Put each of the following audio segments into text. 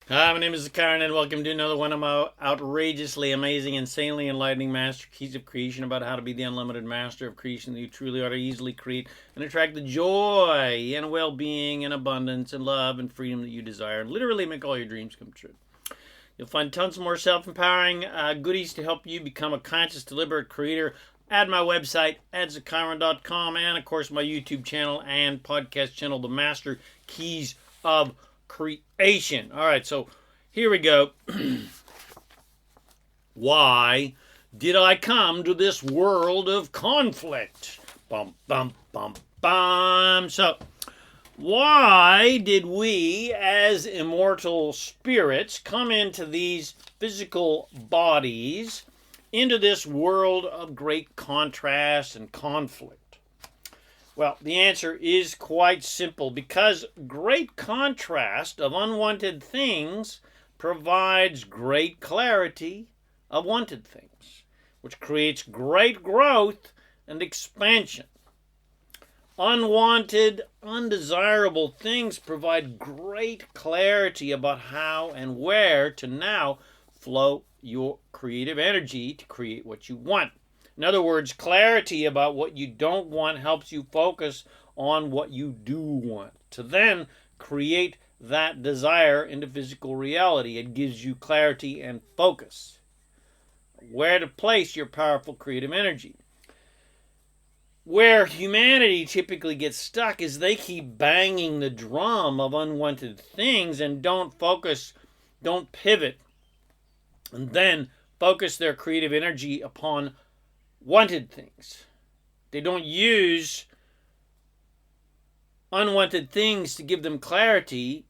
Hi, my name is ZaKaiRan, and welcome to another one of my outrageously amazing, insanely enlightening master keys of creation about how to be the unlimited master of creation that you truly are to easily create and attract the joy and well-being and abundance and love and freedom that you desire and literally make all your dreams come true. You'll find tons more self-empowering goodies to help you become a conscious, deliberate creator at my website at ZaKaiRan.com and, of course, my YouTube channel and podcast channel, The Master Keys of Creation. All right, so here we go. Why did I come to this world of conflict? Bum, bum, bum, bum. So, why did we, as immortal spirits, come into these physical bodies, into this world of great contrast and conflict? Well, the answer is quite simple, because great contrast of unwanted things provides great clarity of wanted things, which creates great growth and expansion. Unwanted, undesirable things provide great clarity about how and where to now flow your creative energy to create what you want. In other words, clarity about what you don't want helps you focus on what you do want to then create that desire into physical reality. It gives you clarity and focus. Where to place your powerful creative energy. Where humanity typically gets stuck is they keep banging the drum of unwanted things and don't focus, don't pivot, and then focus their creative energy upon wanted things. They don't use unwanted things to give them clarity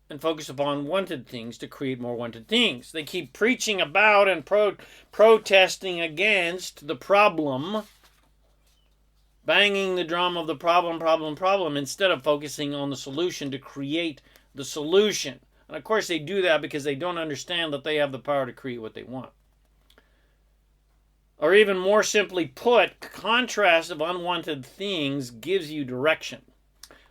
and focus upon wanted things to create more wanted things. They keep preaching about and protesting against the problem, banging the drum of the problem, instead of focusing on the solution to create the solution. And of course they do that because they don't understand that they have the power to create what they want. Or even more simply put, contrast of unwanted things gives you direction,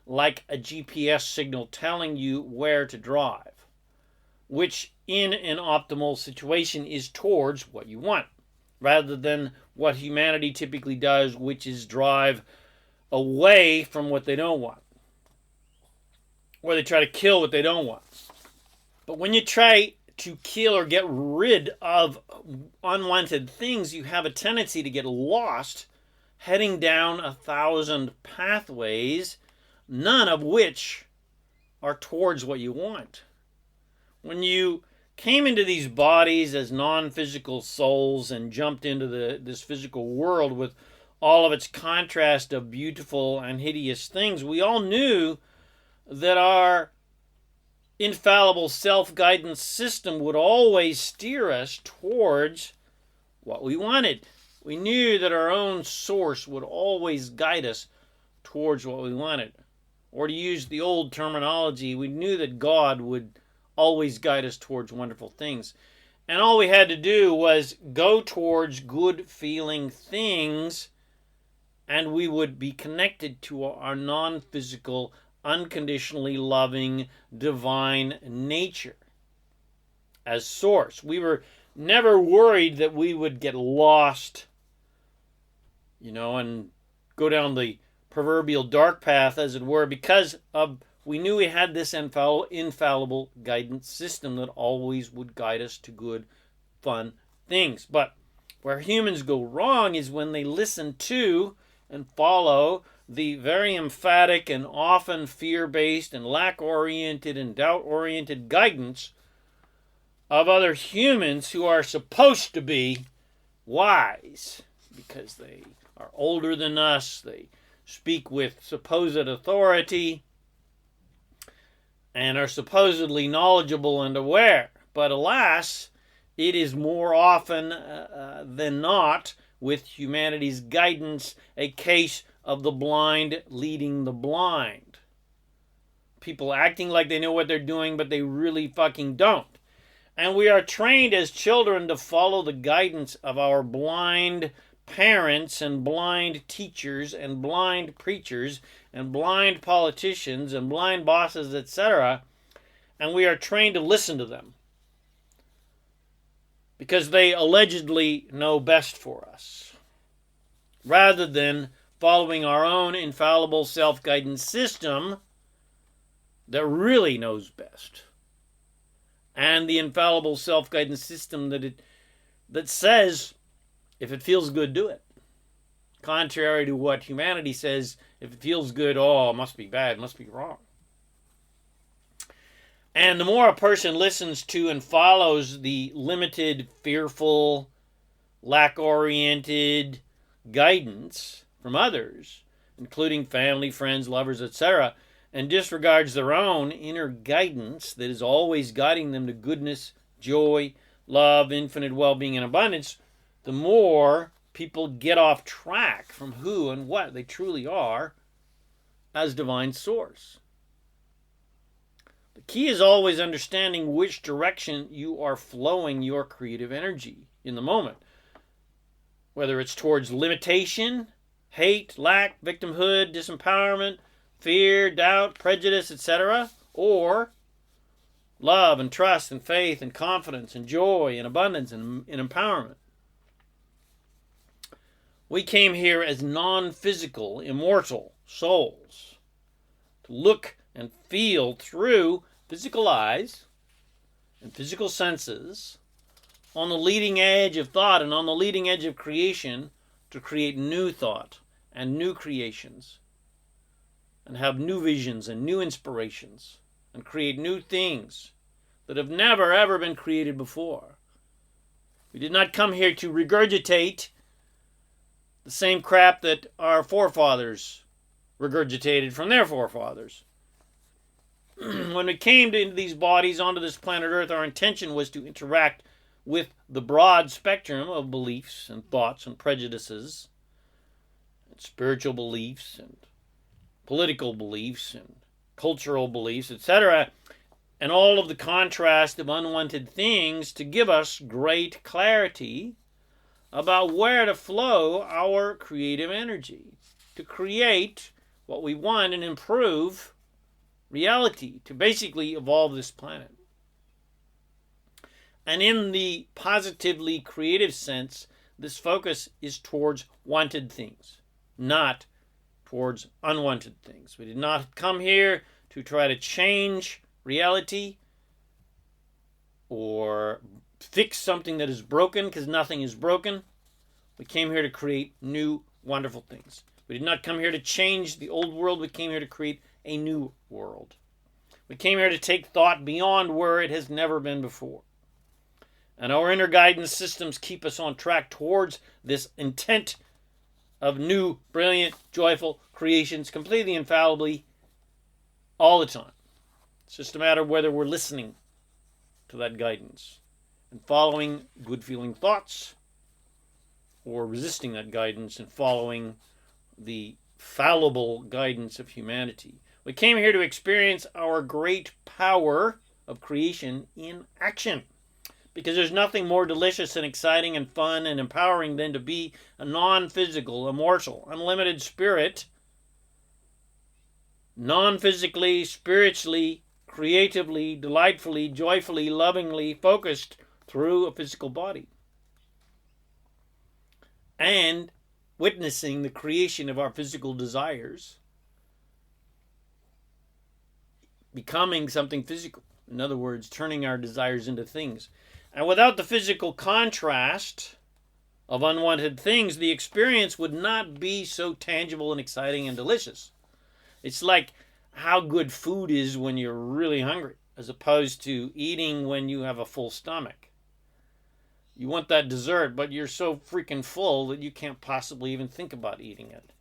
like a GPS signal telling you where to drive, which in an optimal situation is towards what you want, rather than what humanity typically does, which is drive away from what they don't want, or they try to kill what they don't want. But when you try to kill or get rid of unwanted things, you have a tendency to get lost heading down 1,000 pathways, none of which are towards what you want. When you came into these bodies as non-physical souls and jumped into this physical world with all of its contrast of beautiful and hideous things, we all knew that our infallible self-guidance system would always steer us towards what we wanted. We knew that our own source would always guide us towards what we wanted. Or to use the old terminology, we knew that God would always guide us towards wonderful things. And all we had to do was go towards good-feeling things, and we would be connected to our non-physical, unconditionally loving, divine nature as source. We were never worried that we would get lost, and go down the proverbial dark path, as it were, because we knew we had this infallible guidance system that always would guide us to good, fun things. But where humans go wrong is when they listen to and follow the very emphatic and often fear-based and lack-oriented and doubt-oriented guidance of other humans who are supposed to be wise because they are older than us, they speak with supposed authority, and are supposedly knowledgeable and aware. But alas, it is more often than not, with humanity's guidance, a case of the blind leading the blind. People acting like they know what they're doing, but they really fucking don't. And we are trained as children to follow the guidance of our blind parents and blind teachers and blind preachers and blind politicians and blind bosses, etc. and we are trained to listen to them because they allegedly know best for us, rather than following our own infallible self-guidance system that really knows best, and the infallible self-guidance system that says, if it feels good, do it. Contrary to what humanity says, if it feels good, oh, it must be bad, it must be wrong. And the more a person listens to and follows the limited, fearful, lack-oriented guidance from others, including family, friends, lovers, etc., and disregards their own inner guidance that is always guiding them to goodness, joy, love, infinite well-being, and abundance, the more people get off track from who and what they truly are as divine source. The key is always understanding which direction you are flowing your creative energy in the moment, whether it's towards limitation, hate, lack, victimhood, disempowerment, fear, doubt, prejudice, etc., or love and trust and faith and confidence and joy and abundance and empowerment. We came here as non-physical, immortal souls to look and feel through physical eyes and physical senses on the leading edge of thought and on the leading edge of creation to create new thought and new creations and have new visions and new inspirations and create new things that have never ever been created before. We did not come here to regurgitate the same crap that our forefathers regurgitated from their forefathers. When we came into these bodies onto this planet Earth, our intention was to interact with the broad spectrum of beliefs and thoughts and prejudices and spiritual beliefs and political beliefs and cultural beliefs, etc., and all of the contrast of unwanted things to give us great clarity about where to flow our creative energy, to create what we want and improve reality, to basically evolve this planet. And in the positively creative sense, this focus is towards wanted things, not towards unwanted things. We did not come here to try to change reality or fix something that is broken, because nothing is broken. We came here to create new, wonderful things. We did not come here to change the old world. We came here to create a new world. We came here to take thought beyond where it has never been before. And our inner guidance systems keep us on track towards this intent of new, brilliant, joyful creations, completely infallibly, all the time. It's just a matter of whether we're listening to that guidance and following good-feeling thoughts, or resisting that guidance and following the fallible guidance of humanity. We came here to experience our great power of creation in action, because there's nothing more delicious and exciting and fun and empowering than to be a non-physical, immortal, unlimited spirit, non-physically, spiritually, creatively, delightfully, joyfully, lovingly focused through a physical body, and witnessing the creation of our physical desires becoming something physical. In other words, turning our desires into things. And without the physical contrast of unwanted things, the experience would not be so tangible and exciting and delicious. It's like how good food is when you're really hungry, as opposed to eating when you have a full stomach. You want that dessert, but you're so freaking full that you can't possibly even think about eating it.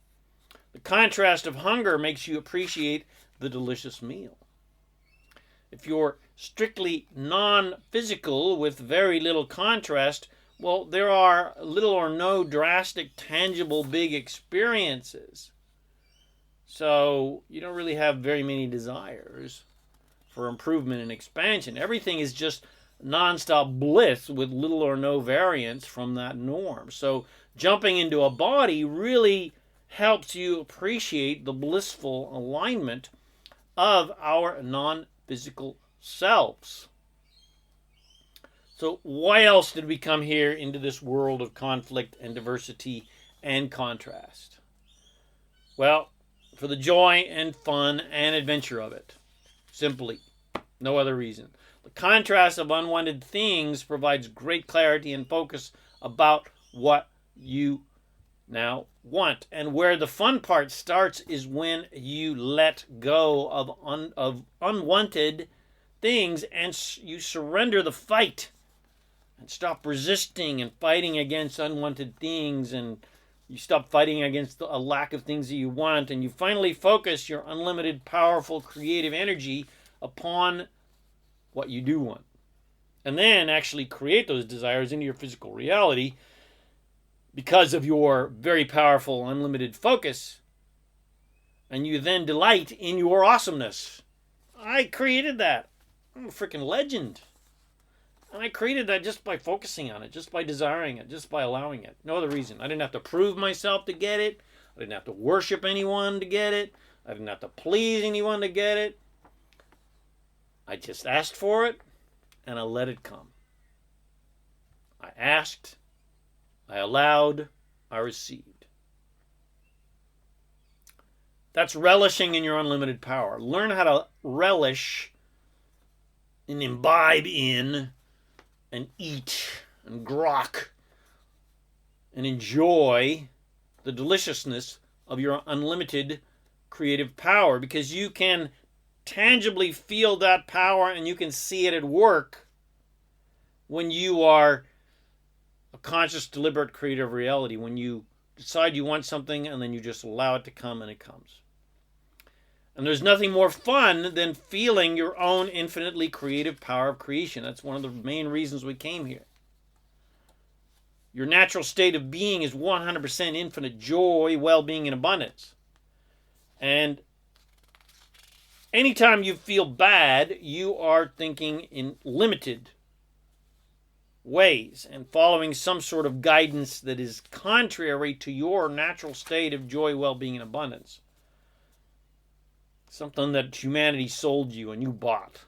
The contrast of hunger makes you appreciate the delicious meal. If you're strictly non-physical with very little contrast, well, there are little or no drastic, tangible, big experiences. So you don't really have very many desires for improvement and expansion. Everything is just non-stop bliss with little or no variance from that norm. So jumping into a body really helps you appreciate the blissful alignment of our non-physical selves. So why else did we come here into this world of conflict and diversity and contrast? Well, for the joy and fun and adventure of it. Simply. No other reason. The contrast of unwanted things provides great clarity and focus about what you now want. And where the fun part starts is when you let go of unwanted things and you surrender the fight and stop resisting and fighting against unwanted things, and you stop fighting against a lack of things that you want, and you finally focus your unlimited, powerful, creative energy upon what you do want. And then actually create those desires into your physical reality because of your very powerful, unlimited focus. And you then delight in your awesomeness. I created that. I'm a freaking legend. And I created that just by focusing on it, just by desiring it, just by allowing it. No other reason. I didn't have to prove myself to get it. I didn't have to worship anyone to get it. I didn't have to please anyone to get it. I just asked for it, and I let it come. I asked, I allowed, I received. That's relishing in your unlimited power. Learn how to relish and imbibe in and eat and grok and enjoy the deliciousness of your unlimited creative power, because you can tangibly feel that power and you can see it at work when you are a conscious, deliberate, creative reality, when you decide you want something and then you just allow it to come and it comes. And there's nothing more fun than feeling your own infinitely creative power of creation. That's one of the main reasons we came here. Your natural state of being is 100% infinite joy, well-being, and abundance. And anytime you feel bad, you are thinking in limited ways and following some sort of guidance that is contrary to your natural state of joy, well-being, and abundance. Something that humanity sold you and you bought.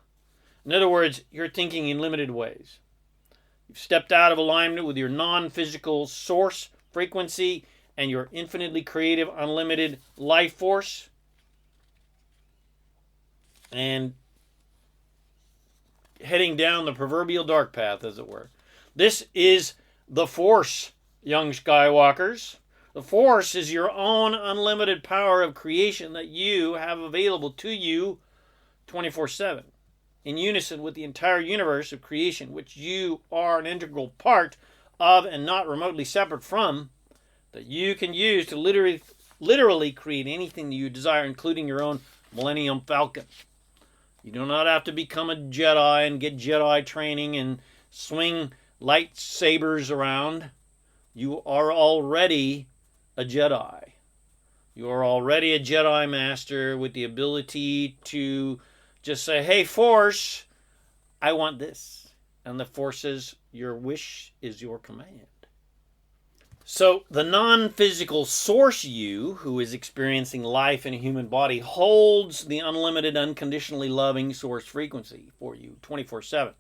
In other words, you're thinking in limited ways. You've stepped out of alignment with your non-physical source frequency and your infinitely creative, unlimited life force. And heading down the proverbial dark path, as it were. This is the Force, young Skywalkers. The Force is your own unlimited power of creation that you have available to you 24/7, in unison with the entire universe of creation, which you are an integral part of and not remotely separate from, that you can use to literally create anything that you desire, including your own Millennium Falcon. You do not have to become a Jedi and get Jedi training and swing lightsabers around. You are already a Jedi. You are already a Jedi Master with the ability to just say, hey, Force, I want this. And the Force says, your wish is your command. So the non-physical source you, who is experiencing life in a human body, holds the unlimited, unconditionally loving source frequency for you 24/7.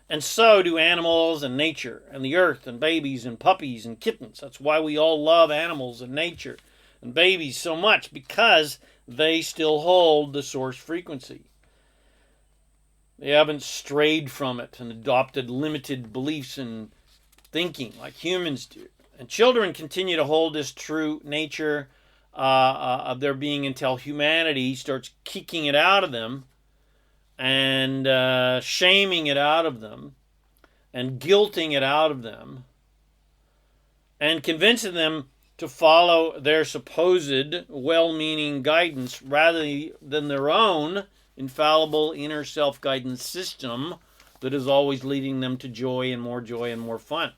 And so do animals and nature and the earth and babies and puppies and kittens. That's why we all love animals and nature and babies so much, because they still hold the source frequency. They haven't strayed from it and adopted limited beliefs and thinking like humans do. And children continue to hold this true nature of their being until humanity starts kicking it out of them and shaming it out of them and guilting it out of them and convincing them to follow their supposed well-meaning guidance rather than their own infallible inner self-guidance system that is always leading them to joy and more fun.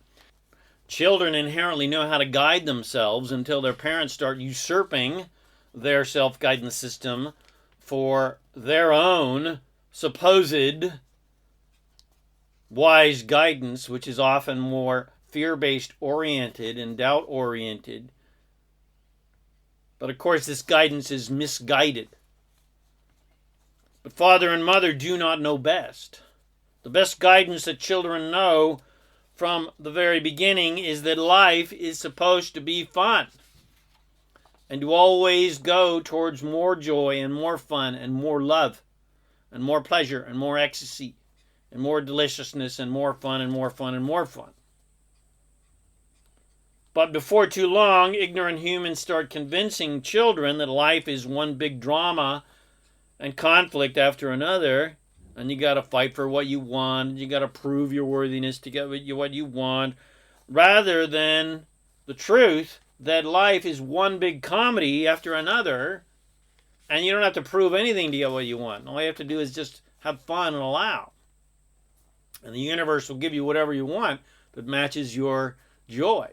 Children inherently know how to guide themselves until their parents start usurping their self-guidance system for their own supposed wise guidance, which is often more fear-based oriented and doubt-oriented. But of course, this guidance is misguided. But father and mother do not know best. The best guidance that children know from the very beginning is that life is supposed to be fun, and to always go towards more joy and more fun and more love and more pleasure and more ecstasy and more deliciousness and more fun and more fun and more fun. But before too long, ignorant humans start convincing children that life is one big drama and conflict after another, and you got to fight for what you want, you got to prove your worthiness to get what you want, rather than the truth that life is one big comedy after another, and you don't have to prove anything to get what you want. All you have to do is just have fun and allow. And the universe will give you whatever you want that matches your joy.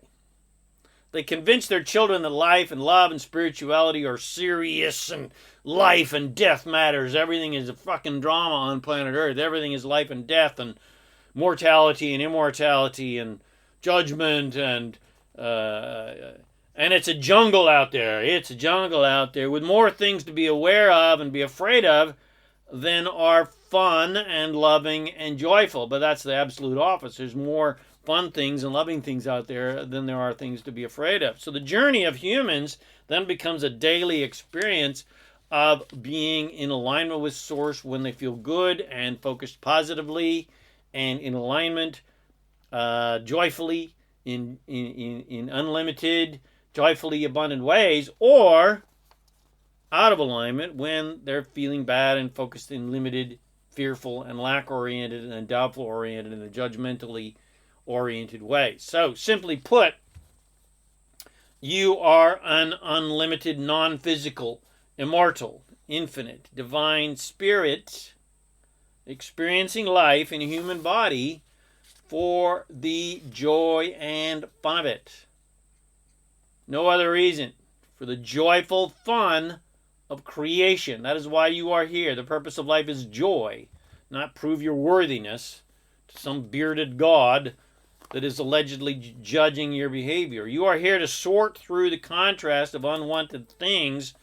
They convince their children that life and love and spirituality are serious, and life and death matters. Everything is a fucking drama on planet Earth. Everything is life and death and mortality and immortality and judgment, and it's a jungle out there. It's a jungle out there with more things to be aware of and be afraid of than are fun and loving and joyful. But that's the absolute opposite. There's more fun things and loving things out there than there are things to be afraid of. So the journey of humans then becomes a daily experience of being in alignment with Source when they feel good and focused positively and in alignment joyfully in unlimited, joyfully abundant ways, or out of alignment when they're feeling bad and focused in limited, fearful, and lack-oriented and doubtful-oriented and judgmentally oriented way. So, simply put, you are an unlimited, non-physical, immortal, infinite, divine spirit experiencing life in a human body for the joy and fun of it. No other reason. For the joyful fun of creation. That is why you are here. The purpose of life is joy, not prove your worthiness to some bearded God that is allegedly judging your behavior. You are here to sort through the contrast of unwanted things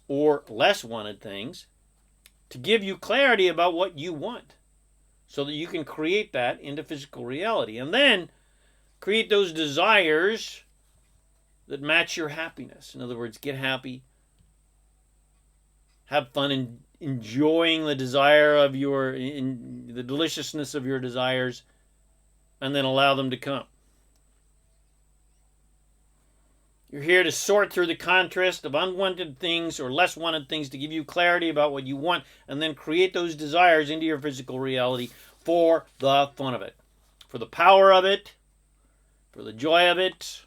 or less wanted things to give you clarity about what you want so that you can create that into physical reality. And then create those desires that match your happiness. In other words, get happy, have fun in enjoying the desire of the deliciousness of your desires, and then allow them to come. You're here to sort through the contrast of unwanted things or less wanted things to give you clarity about what you want, and then create those desires into your physical reality for the fun of it, for the power of it, for the joy of it.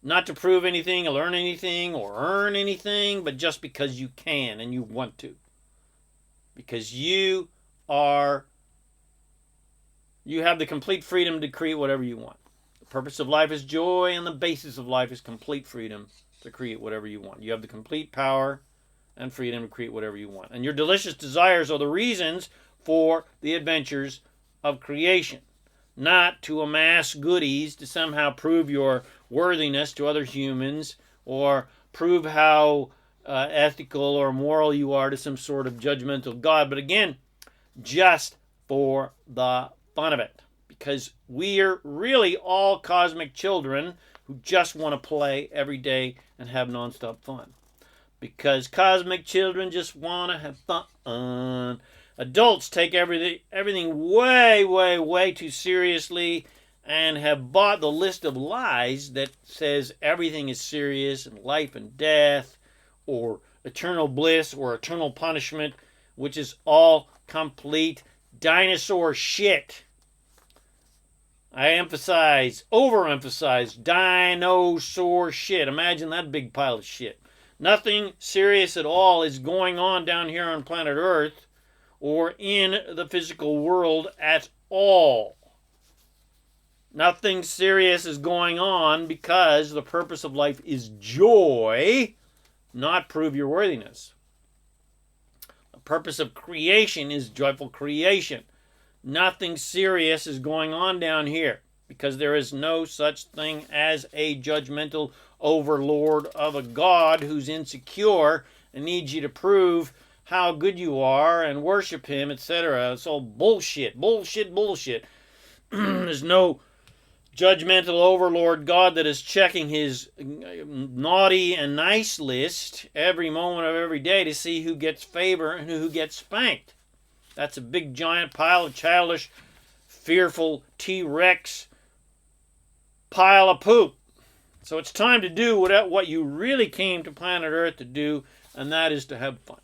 Not to prove anything or learn anything or earn anything, but just because you can and you want to. Because you have the complete freedom to create whatever you want. The purpose of life is joy, and the basis of life is complete freedom to create whatever you want. You have the complete power and freedom to create whatever you want. And your delicious desires are the reasons for the adventures of creation. Not to amass goodies to somehow prove your worthiness to other humans or prove how ethical or moral you are to some sort of judgmental God. But again, just for the fun of it. Because we are really all cosmic children who just want to play every day and have nonstop fun. Because cosmic children just want to have fun. Adults take everything way, way, way too seriously and have bought the list of lies that says everything is serious and life and death or eternal bliss or eternal punishment, which is all complete dinosaur shit. I overemphasize dinosaur shit. Imagine that big pile of shit. Nothing serious at all is going on down here on planet Earth or in the physical world at all. Nothing serious is going on because the purpose of life is joy, not prove your worthiness. The purpose of creation is joyful creation. Nothing serious is going on down here because there is no such thing as a judgmental overlord of a God who's insecure and needs you to prove how good you are and worship him, etc. It's all bullshit, bullshit, bullshit. There's no judgmental overlord God that is checking his naughty and nice list every moment of every day to see who gets favor and who gets spanked. That's a big giant pile of childish, fearful T-Rex pile of poop. So it's time to do what you really came to planet Earth to do, and that is to have fun.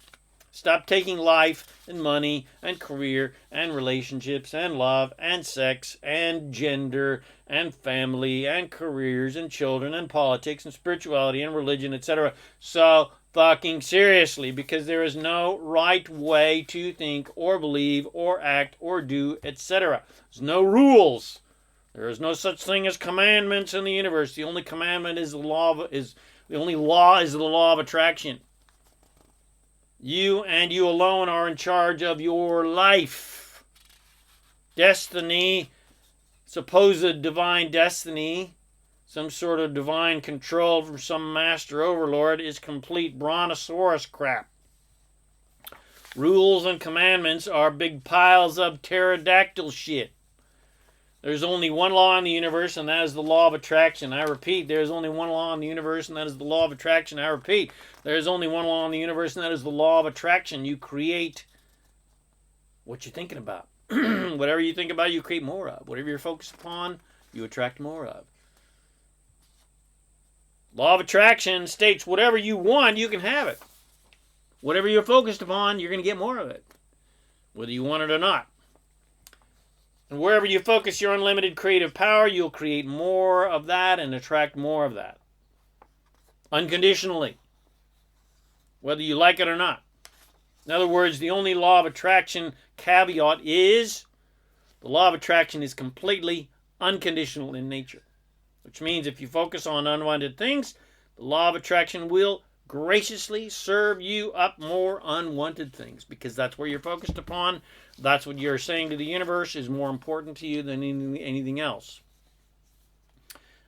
Stop taking life and money and career and relationships and love and sex and gender and family and careers and children and politics and spirituality and religion, etc. so fucking seriously, because there is no right way to think or believe or act or do, etc. There's no rules. There is no such thing as commandments in the universe. The only commandment is the law is the law of attraction. You and you alone are in charge of your life. Destiny, supposed divine destiny, some sort of divine control from some master overlord, is complete brontosaurus crap. Rules and commandments are big piles of pterodactyl shit. There's only one law in the universe, and that is the law of attraction. I repeat, there's only one law in the universe, and that is the law of attraction. I repeat, there's only one law in the universe, and that is the law of attraction. You create what you're thinking about. Whatever you think about, you create more of. Whatever you're focused upon, you attract more of. Law of attraction states whatever you want, you can have it. Whatever you're focused upon, you're going to get more of it, whether you want it or not. And wherever you focus your unlimited creative power, you'll create more of that and attract more of that. Unconditionally. Whether you like it or not. In other words, the only law of attraction caveat is the law of attraction is completely unconditional in nature. Which means if you focus on unwanted things, the law of attraction will graciously serve you up more unwanted things, because that's where you're focused upon. That's what you're saying to the universe is more important to you than anything else.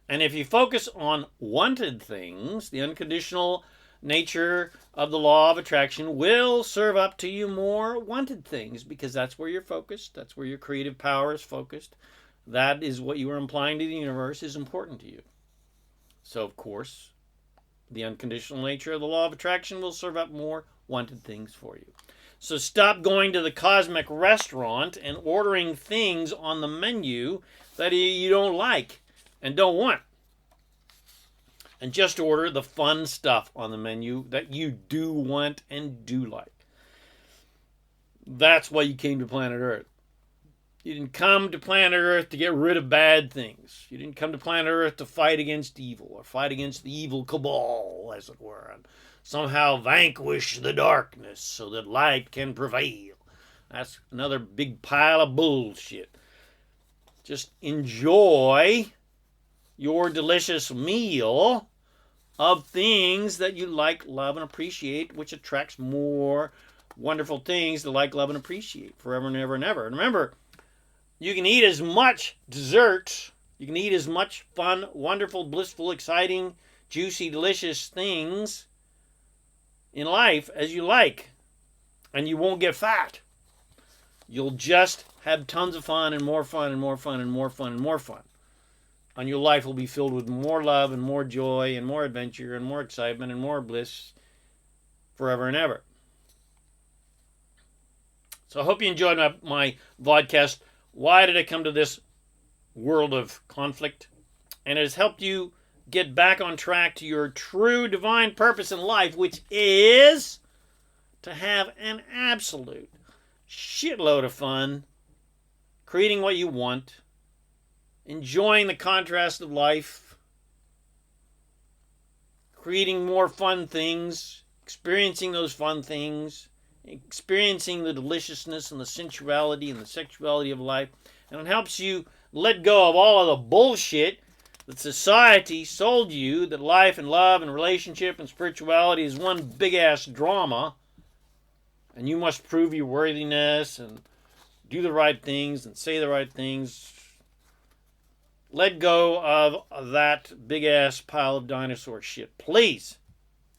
And if you focus on wanted things, the unconditional nature of the law of attraction will serve up to you more wanted things, because that's where you're focused. That's where your creative power is focused. That is what you are implying to the universe is important to you. So, of course, the unconditional nature of the law of attraction will serve up more wanted things for you. So stop going to the cosmic restaurant and ordering things on the menu that you don't like and don't want. And just order the fun stuff on the menu that you do want and do like. That's why you came to planet Earth. You didn't come to planet Earth to get rid of bad things. You didn't come to planet Earth to fight against evil or fight against the evil cabal, as it were, and somehow vanquish the darkness so that light can prevail. That's another big pile of bullshit. Just enjoy your delicious meal of things that you like, love, and appreciate, which attracts more wonderful things to like, love, and appreciate forever and ever and ever. And remember, you can eat as much dessert, you can eat as much fun, wonderful, blissful, exciting, juicy, delicious things in life as you like, and you won't get fat. You'll just have tons of fun and more fun and more fun and more fun and more fun. And your life will be filled with more love and more joy and more adventure and more excitement and more bliss forever and ever. So I hope you enjoyed my vodcast. Why did I come to this world of conflict? And it has helped you get back on track to your true divine purpose in life, which is to have an absolute shitload of fun, creating what you want, enjoying the contrast of life, creating more fun things, experiencing those fun things, experiencing the deliciousness and the sensuality and the sexuality of life. And it helps you let go of all of the bullshit that society sold you, that life and love and relationship and spirituality is one big-ass drama, and you must prove your worthiness and do the right things and say the right things. Let go of that big-ass pile of dinosaur shit, please.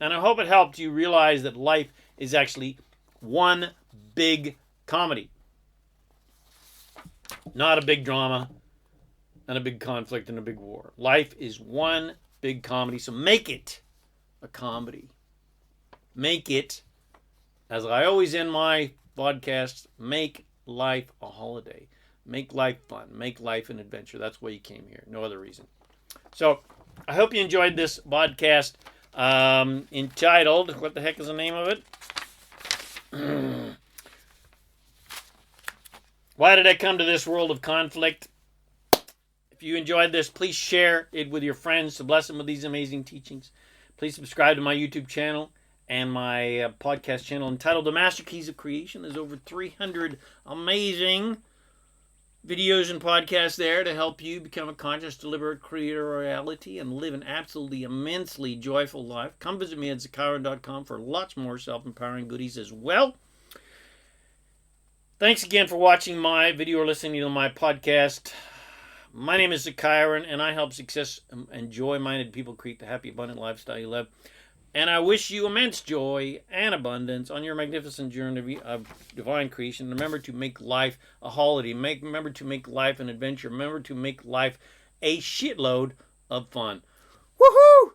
And I hope it helped you realize that life is actually one big comedy. Not a big drama and a big conflict and a big war. Life is one big comedy, so make it a comedy. Make it, as I always end my podcast, make life a holiday. Make life fun. Make life an adventure. That's why you came here. No other reason. So, I hope you enjoyed this podcast entitled, what the heck is the name of it? Why did I come to this world of conflict? If you enjoyed this, please share it with your friends to bless them with these amazing teachings. Please subscribe to my YouTube channel and my podcast channel entitled The Master Keys of Creation. There's over 300 amazing videos and podcasts there to help you become a conscious, deliberate creator of reality and live an absolutely immensely joyful life. Come visit me at ZaKaiRan.com for lots more self-empowering goodies as well. Thanks again for watching my video or listening to my podcast. My name is ZaKaiRan, and I help success and joy-minded people create the happy, abundant lifestyle you love. And I wish you immense joy and abundance on your magnificent journey of divine creation. Remember to make life a holiday. Remember to make life an adventure. Remember to make life a shitload of fun. Woohoo!